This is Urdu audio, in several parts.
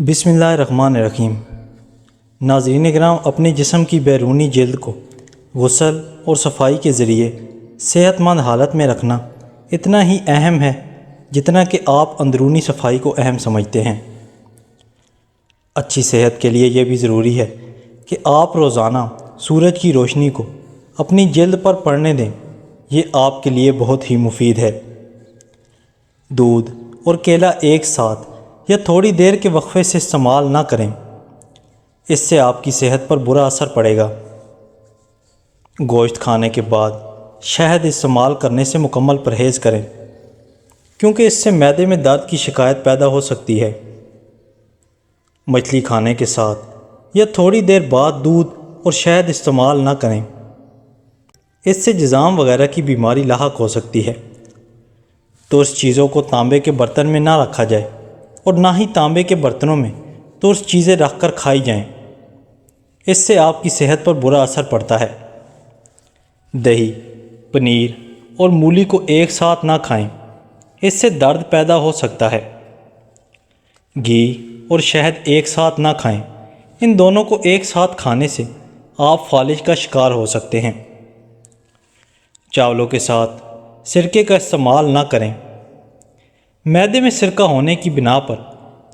بسم اللہ الرحمن الرحیم۔ ناظرین کرام، اپنے جسم کی بیرونی جلد کو غسل اور صفائی کے ذریعے صحت مند حالت میں رکھنا اتنا ہی اہم ہے جتنا کہ آپ اندرونی صفائی کو اہم سمجھتے ہیں۔ اچھی صحت کے لیے یہ بھی ضروری ہے کہ آپ روزانہ سورج کی روشنی کو اپنی جلد پر پڑنے دیں، یہ آپ کے لیے بہت ہی مفید ہے۔ دودھ اور کیلا ایک ساتھ یا تھوڑی دیر کے وقفے سے استعمال نہ کریں، اس سے آپ کی صحت پر برا اثر پڑے گا۔ گوشت کھانے کے بعد شہد استعمال کرنے سے مکمل پرہیز کریں، کیونکہ اس سے معدے میں درد کی شکایت پیدا ہو سکتی ہے۔ مچھلی کھانے کے ساتھ یا تھوڑی دیر بعد دودھ اور شہد استعمال نہ کریں، اس سے جذام وغیرہ کی بیماری لاحق ہو سکتی ہے۔ ترش چیزوں کو تانبے کے برتن میں نہ رکھا جائے اور نہ ہی تانبے کے برتنوں میں ترش چیزیں رکھ کر کھائی جائیں، اس سے آپ کی صحت پر برا اثر پڑتا ہے۔ دہی، پنیر اور مولی کو ایک ساتھ نہ کھائیں، اس سے درد پیدا ہو سکتا ہے۔ گھی اور شہد ایک ساتھ نہ کھائیں، ان دونوں کو ایک ساتھ کھانے سے آپ فالج کا شکار ہو سکتے ہیں۔ چاولوں کے ساتھ سرکے کا استعمال نہ کریں۔ معدے میں سرکہ ہونے کی بنا پر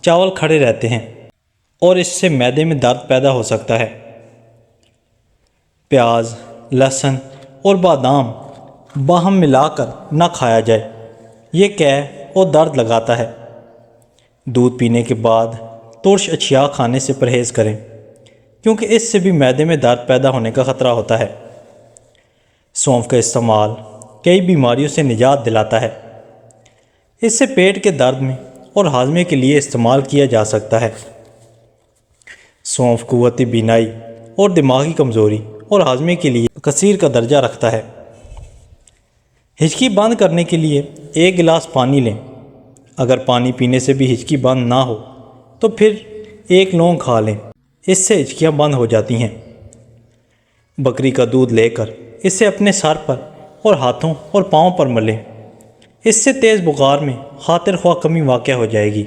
چاول کھڑے رہتے ہیں اور اس سے معدے میں درد پیدا ہو سکتا ہے۔ پیاز، لہسن اور بادام باہم ملا کر نہ کھایا جائے، یہ قے اور درد لگاتا ہے۔ دودھ پینے کے بعد ترش اشیاء کھانے سے پرہیز کریں، کیونکہ اس سے بھی معدے میں درد پیدا ہونے کا خطرہ ہوتا ہے۔ سونف کا استعمال کئی بیماریوں سے نجات دلاتا ہے۔ اس سے پیٹ کے درد میں اور ہاضمے کے لیے استعمال کیا جا سکتا ہے۔ سونف قوت بینائی اور دماغی کمزوری اور ہاضمے کے لیے کثیر کا درجہ رکھتا ہے۔ ہچکی بند کرنے کے لیے 1 گلاس پانی لیں۔ اگر پانی پینے سے بھی ہچکی بند نہ ہو تو پھر 1 لونگ کھا لیں، اس سے ہچکیاں بند ہو جاتی ہیں۔ بکری کا دودھ لے کر اسے اپنے سر پر اور ہاتھوں اور پاؤں پر ملیں، اس سے تیز بخار میں خاطر خواہ کمی واقع ہو جائے گی۔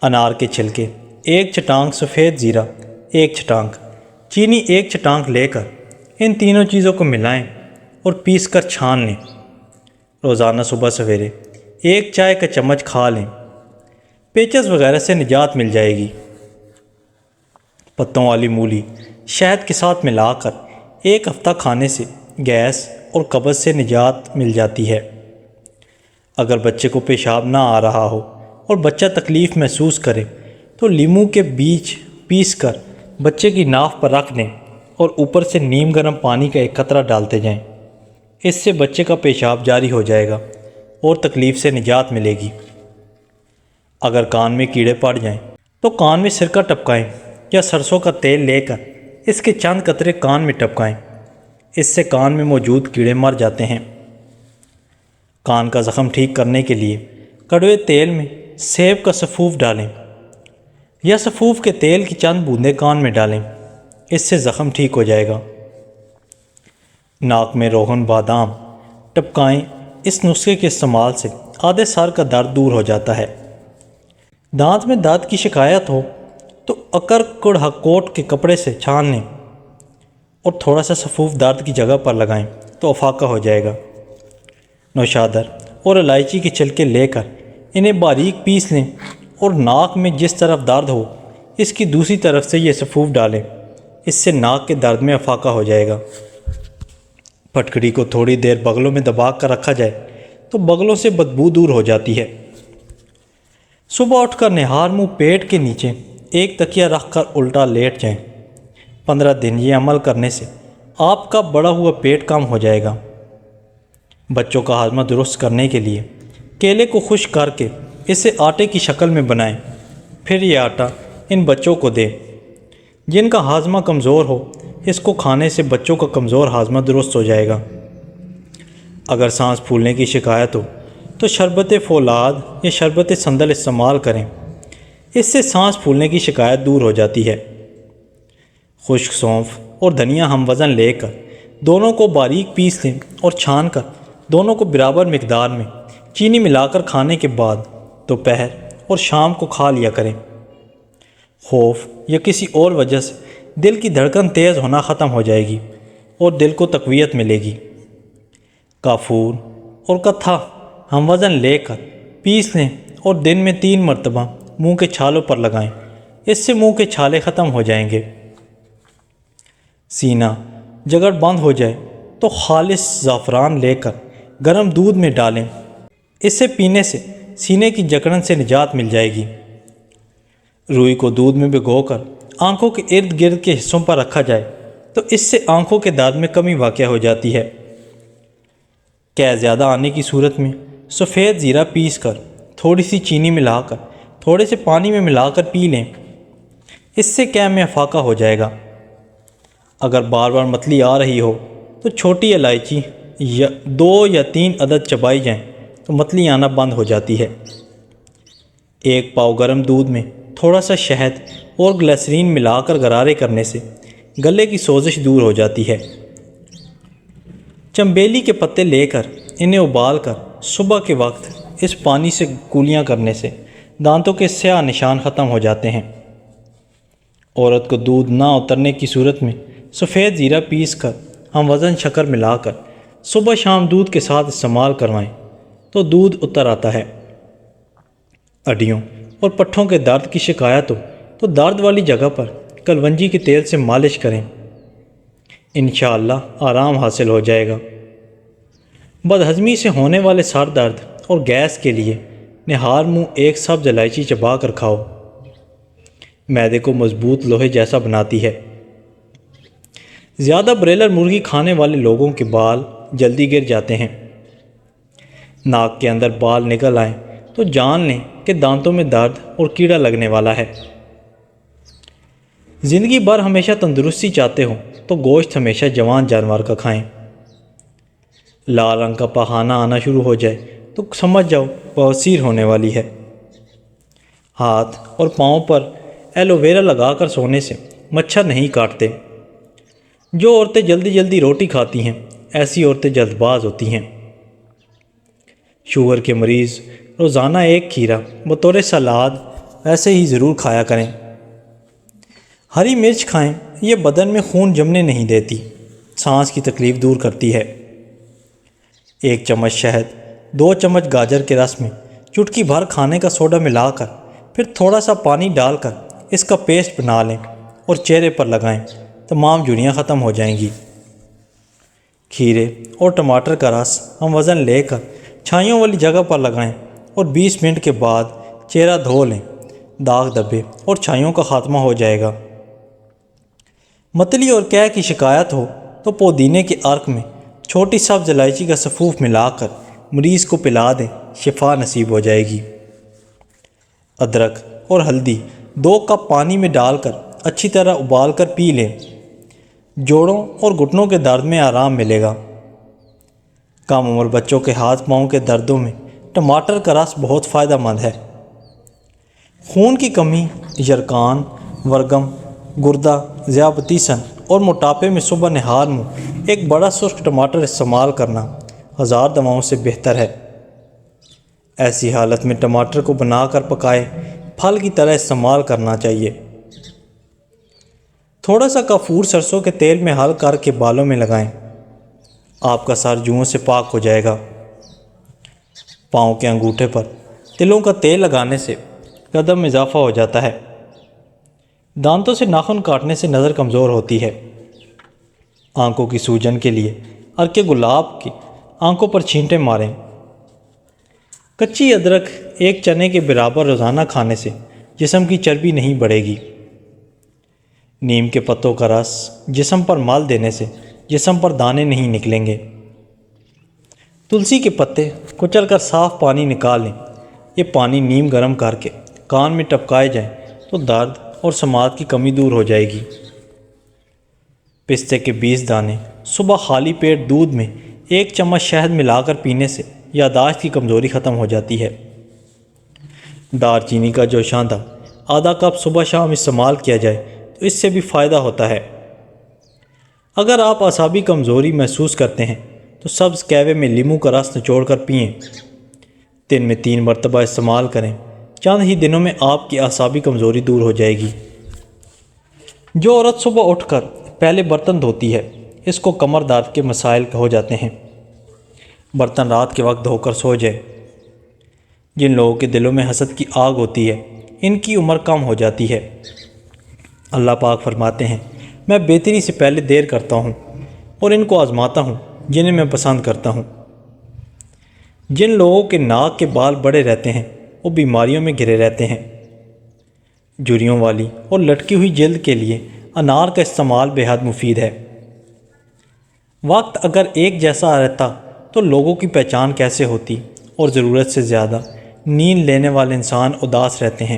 انار کے چھلکے 1 چٹانک، سفید زیرہ 1 چٹانک، چینی 1 چٹانک لے کر ان تینوں چیزوں کو ملائیں اور پیس کر چھان لیں۔ روزانہ صبح سویرے 1 چائے کا چمچ کھا لیں، پیچس وغیرہ سے نجات مل جائے گی۔ پتوں والی مولی شہد کے ساتھ ملا کر 1 ہفتہ کھانے سے گیس اور قبض سے نجات مل جاتی ہے۔ اگر بچے کو پیشاب نہ آ رہا ہو اور بچہ تکلیف محسوس کرے تو لیموں کے بیج پیس کر بچے کی ناف پر رکھ دیں اور اوپر سے نیم گرم پانی کا 1 قطرہ ڈالتے جائیں، اس سے بچے کا پیشاب جاری ہو جائے گا اور تکلیف سے نجات ملے گی۔ اگر کان میں کیڑے پڑ جائیں تو کان میں سرکہ ٹپکائیں یا سرسوں کا تیل لے کر اس کے چند قطرے کان میں ٹپکائیں، اس سے کان میں موجود کیڑے مر جاتے ہیں۔ کان کا زخم ٹھیک کرنے کے لیے کڑوے تیل میں سیب کا سفوف ڈالیں یا سفوف کے تیل کی چند بوندیں کان میں ڈالیں، اس سے زخم ٹھیک ہو جائے گا۔ ناک میں روغن بادام ٹپکائیں، اس نسخے کے استعمال سے آدھے سر کا درد دور ہو جاتا ہے۔ دانت میں درد کی شکایت ہو تو اکر کوٹ کے کپڑے سے چھان لیں اور تھوڑا سا سفوف درد کی جگہ پر لگائیں تو افاقہ ہو جائے گا۔ نوشادر اور الائچی کے چھلکے لے کر انہیں باریک پیس لیں اور ناک میں جس طرف درد ہو اس کی دوسری طرف سے یہ سفوف ڈالیں، اس سے ناک کے درد میں افاقہ ہو جائے گا۔ پھٹکڑی کو تھوڑی دیر بغلوں میں دبا کر رکھا جائے تو بغلوں سے بدبو دور ہو جاتی ہے۔ صبح اٹھ کر نہار منہ پیٹ کے نیچے 1 تکیہ رکھ کر الٹا لیٹ جائیں۔ 15 دن یہ عمل کرنے سے آپ کا بڑا ہوا پیٹ کم ہو جائے گا۔ بچوں کا ہاضمہ درست کرنے کے لیے کیلے کو خشک کر کے اسے آٹے کی شکل میں بنائیں، پھر یہ آٹا ان بچوں کو دیں۔ جن کا ہاضمہ کمزور ہو اس کو کھانے سے بچوں کا کمزور ہاضمہ درست ہو جائے گا۔ اگر سانس پھولنے کی شکایت ہو تو شربت فولاد یا شربت سندل استعمال کریں، اس سے سانس پھولنے کی شکایت دور ہو جاتی ہے۔ خشک سونف اور دھنیا ہم وزن لے کر دونوں کو باریک پیس لیں اور چھان کر دونوں کو برابر مقدار میں چینی ملا کر کھانے کے بعد دوپہر اور شام کو کھا لیا کریں۔ خوف یا کسی اور وجہ سے دل کی دھڑکن تیز ہونا ختم ہو جائے گی اور دل کو تقویت ملے گی۔ کافور اور کتھا ہم وزن لے کر پیس لیں اور دن میں 3 مرتبہ منہ کے چھالوں پر لگائیں، اس سے منہ کے چھالے ختم ہو جائیں گے۔ سینہ جگر بند ہو جائے تو خالص زعفران لے کر گرم دودھ میں ڈالیں، اس سے پینے سے سینے کی جکڑن سے نجات مل جائے گی۔ روئی کو دودھ میں بھگو کر آنکھوں کے ارد گرد کے حصوں پر رکھا جائے تو اس سے آنکھوں کے درد میں کمی واقع ہو جاتی ہے۔ قے زیادہ آنے کی صورت میں سفید زیرہ پیس کر تھوڑی سی چینی ملا کر تھوڑے سے پانی میں ملا کر پی لیں، اس سے قے میں افاقہ ہو جائے گا۔ اگر بار بار متلی آ رہی ہو تو چھوٹی الائچی 2 یا 3 عدد چبائی جائیں تو متلی آنا بند ہو جاتی ہے۔ 1 پاؤ گرم دودھ میں تھوڑا سا شہد اور گلیسرین ملا کر غرارے کرنے سے گلے کی سوزش دور ہو جاتی ہے۔ چنبیلی کے پتے لے کر انہیں ابال کر صبح کے وقت اس پانی سے کولیاں کرنے سے دانتوں کے سیاہ نشان ختم ہو جاتے ہیں۔ عورت کو دودھ نہ اترنے کی صورت میں سفید زیرہ پیس کر ہم وزن شکر ملا کر صبح شام دودھ کے ساتھ استعمال کروائیں تو دودھ اتر آتا ہے۔ ہڈیوں اور پٹھوں کے درد کی شکایت ہو تو درد والی جگہ پر کلونجی کے تیل سے مالش کریں، انشاءاللہ آرام حاصل ہو جائے گا۔ بدہضمی سے ہونے والے سر درد اور گیس کے لیے نہار منہ 1 سبز الائچی چبا کر کھاؤ، معدے کو مضبوط لوہے جیسا بناتی ہے۔ زیادہ بریلر مرغی کھانے والے لوگوں کے بال جلدی گر جاتے ہیں۔ ناک کے اندر بال نکل آئیں تو جان لیں کہ دانتوں میں درد اور کیڑا لگنے والا ہے۔ زندگی بھر ہمیشہ تندرستی چاہتے ہو تو گوشت ہمیشہ جوان جانور کا کھائیں۔ لال رنگ کا پخانہ آنا شروع ہو جائے تو سمجھ جاؤ بواسیر ہونے والی ہے۔ ہاتھ اور پاؤں پر ایلو ویرا لگا کر سونے سے مچھر نہیں کاٹتے۔ جو عورتیں جلدی جلدی روٹی کھاتی ہیں ایسی عورتیں جلد باز ہوتی ہیں۔ شوگر کے مریض روزانہ 1 کھیرا بطور سلاد ایسے ہی ضرور کھایا کریں۔ ہری مرچ کھائیں، یہ بدن میں خون جمنے نہیں دیتی، سانس کی تکلیف دور کرتی ہے۔ 1 چمچ شہد 2 چمچ گاجر کے رس میں چٹکی بھر کھانے کا سوڈا ملا کر پھر تھوڑا سا پانی ڈال کر اس کا پیسٹ بنا لیں اور چہرے پر لگائیں، تمام جھریاں ختم ہو جائیں گی۔ کھیرے اور ٹماٹر کا رس ہم وزن لے کر چھائیوں والی جگہ پر لگائیں اور 20 منٹ کے بعد چہرہ دھو لیں، داغ دبے اور چھائیوں کا خاتمہ ہو جائے گا۔ متلی اور قے کی شکایت ہو تو پودینے کے عرق میں چھوٹی سبز الائچی کا سفوف ملا کر مریض کو پلا دیں، شفا نصیب ہو جائے گی۔ ادرک اور ہلدی 2 کپ پانی میں ڈال کر اچھی طرح ابال کر پی لیں، جوڑوں اور گھٹنوں کے درد میں آرام ملے گا۔ کم عمر بچوں کے ہاتھ پاؤں کے دردوں میں ٹماٹر کا رس بہت فائدہ مند ہے۔ خون کی کمی، یرقان، ورگم، گردہ ذیابطیسن اور موٹاپے میں صبح نہار منہ 1 بڑا سرخ ٹماٹر استعمال کرنا 1000 دواؤں سے بہتر ہے۔ ایسی حالت میں ٹماٹر کو بنا کر پکائے پھل کی طرح استعمال کرنا چاہیے۔ تھوڑا سا کافور سرسوں کے تیل میں حل کر کے بالوں میں لگائیں، آپ کا سر جوؤں سے پاک ہو جائے گا۔ پاؤں کے انگوٹھے پر تلوں کا تیل لگانے سے قدم میں اضافہ ہو جاتا ہے۔ دانتوں سے ناخن کاٹنے سے نظر کمزور ہوتی ہے۔ آنکھوں کی سوجن کے لیے عرق گلاب کی آنکھوں پر چھینٹے ماریں۔ کچی ادرک 1 چنے کے برابر روزانہ کھانے سے جسم کی چربی نہیں بڑھے گی۔ نیم کے پتوں کا رس جسم پر مال دینے سے جسم پر دانے نہیں نکلیں گے۔ تلسی کے پتے کچل کر صاف پانی نکال لیں، یہ پانی نیم گرم کر کے کان میں ٹپکائے جائیں تو درد اور سماعت کی کمی دور ہو جائے گی۔ پستے کے 20 دانے صبح خالی پیٹ دودھ میں 1 چمچ شہد ملا کر پینے سے یادداشت کی کمزوری ختم ہو جاتی ہے۔ دار چینی کا جوشاندہ آدھا کپ صبح شام استعمال کیا جائے تو اس سے بھی فائدہ ہوتا ہے۔ اگر آپ اعصابی کمزوری محسوس کرتے ہیں تو سبز قہوے میں لیموں کا رس نچوڑ کر پئیں، دن میں 3 مرتبہ استعمال کریں، چند ہی دنوں میں آپ کی اعصابی کمزوری دور ہو جائے گی۔ جو عورت صبح اٹھ کر پہلے برتن دھوتی ہے اس کو کمر درد کے مسائل ہو جاتے ہیں۔ برتن رات کے وقت دھو کر سو جائے۔ جن لوگوں کے دلوں میں حسد کی آگ ہوتی ہے ان کی عمر کم ہو جاتی ہے۔ اللہ پاک فرماتے ہیں میں بہتری سے پہلے دیر کرتا ہوں اور ان کو آزماتا ہوں جنہیں میں پسند کرتا ہوں۔ جن لوگوں کے ناک کے بال بڑے رہتے ہیں وہ بیماریوں میں گھرے رہتے ہیں۔ جھریوں والی اور لٹکی ہوئی جلد کے لیے انار کا استعمال بے حد مفید ہے۔ وقت اگر ایک جیسا رہتا تو لوگوں کی پہچان کیسے ہوتی، اور ضرورت سے زیادہ نیند لینے والے انسان اداس رہتے ہیں۔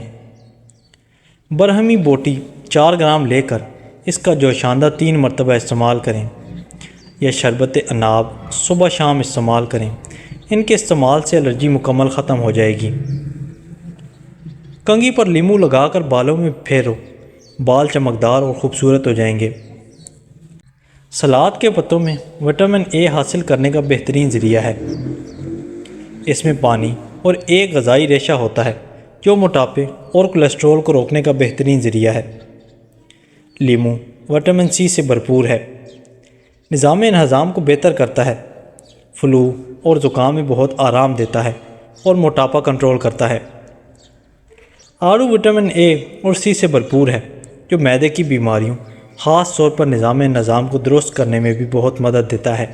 برہمی بوٹی 4 گرام لے کر اس کا جوشاندہ 3 مرتبہ استعمال کریں، یا شربت عناب صبح شام استعمال کریں۔ ان کے استعمال سے الرجی مکمل ختم ہو جائے گی۔ کنگھی پر لیمو لگا کر بالوں میں پھیرو، بال چمکدار اور خوبصورت ہو جائیں گے۔ سلاد کے پتوں میں وٹامن اے حاصل کرنے کا بہترین ذریعہ ہے۔ اس میں پانی اور ایک غذائی ریشہ ہوتا ہے جو موٹاپے اور کولیسٹرول کو روکنے کا بہترین ذریعہ ہے۔ لیمو وٹامن سی سے بھرپور ہے، نظام ہضم کو بہتر کرتا ہے، فلو اور زکام میں بہت آرام دیتا ہے اور موٹاپا کنٹرول کرتا ہے۔ آڑو وٹامن اے اور سی سے بھرپور ہے جو معدے کی بیماریوں، خاص طور پر نظام کو درست کرنے میں بھی بہت مدد دیتا ہے۔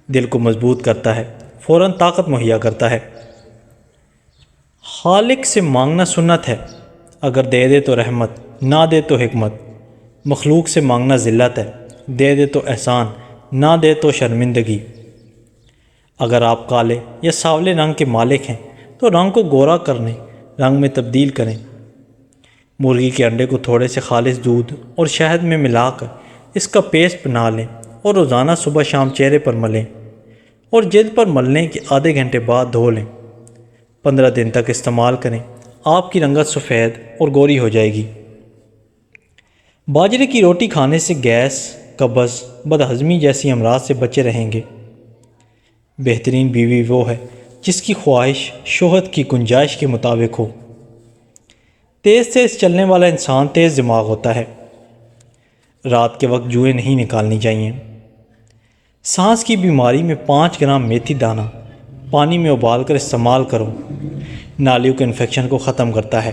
دل کو مضبوط کرتا ہے، فوراً طاقت مہیا کرتا ہے۔ خالق سے مانگنا سنت ہے، اگر دے دے تو رحمت، نہ دے تو حکمت۔ مخلوق سے مانگنا ذلت ہے، دے دے تو احسان، نہ دے تو شرمندگی۔ اگر آپ کالے یا سانولے رنگ کے مالک ہیں تو رنگ کو گورا کرنے رنگ میں تبدیل کریں۔ مرغی کے انڈے کو تھوڑے سے خالص دودھ اور شہد میں ملا کر اس کا پیسٹ بنا لیں اور روزانہ صبح شام چہرے پر ملیں، اور جلد پر ملنے کے آدھے گھنٹے بعد دھو لیں۔ 15 دن تک استعمال کریں، آپ کی رنگت سفید اور گوری ہو جائے گی۔ باجرے کی روٹی کھانے سے گیس، قبض، بدہضمی جیسی امراض سے بچے رہیں گے۔ بہترین بیوی وہ ہے جس کی خواہش شوہر کی گنجائش کے مطابق ہو۔ تیز چلنے والا انسان تیز دماغ ہوتا ہے۔ رات کے وقت جوئیں نہیں نکالنی چاہیے۔ سانس کی بیماری میں 5 گرام میتھی دانہ پانی میں ابال کر استعمال کرو، نالیوں کے انفیکشن کو ختم کرتا ہے۔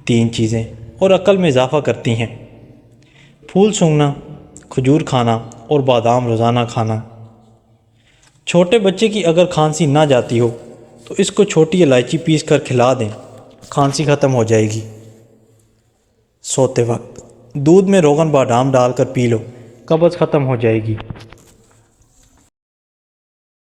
3 چیزیں اور عقل میں اضافہ کرتی ہیں: پھول سونگھنا، کھجور کھانا اور بادام روزانہ کھانا۔ چھوٹے بچے کی اگر کھانسی نہ جاتی ہو تو اس کو چھوٹی الائچی پیس کر کھلا دیں، کھانسی ختم ہو جائے گی۔ سوتے وقت دودھ میں روغن بادام ڈال کر پی لو، قبض ختم ہو جائے گی۔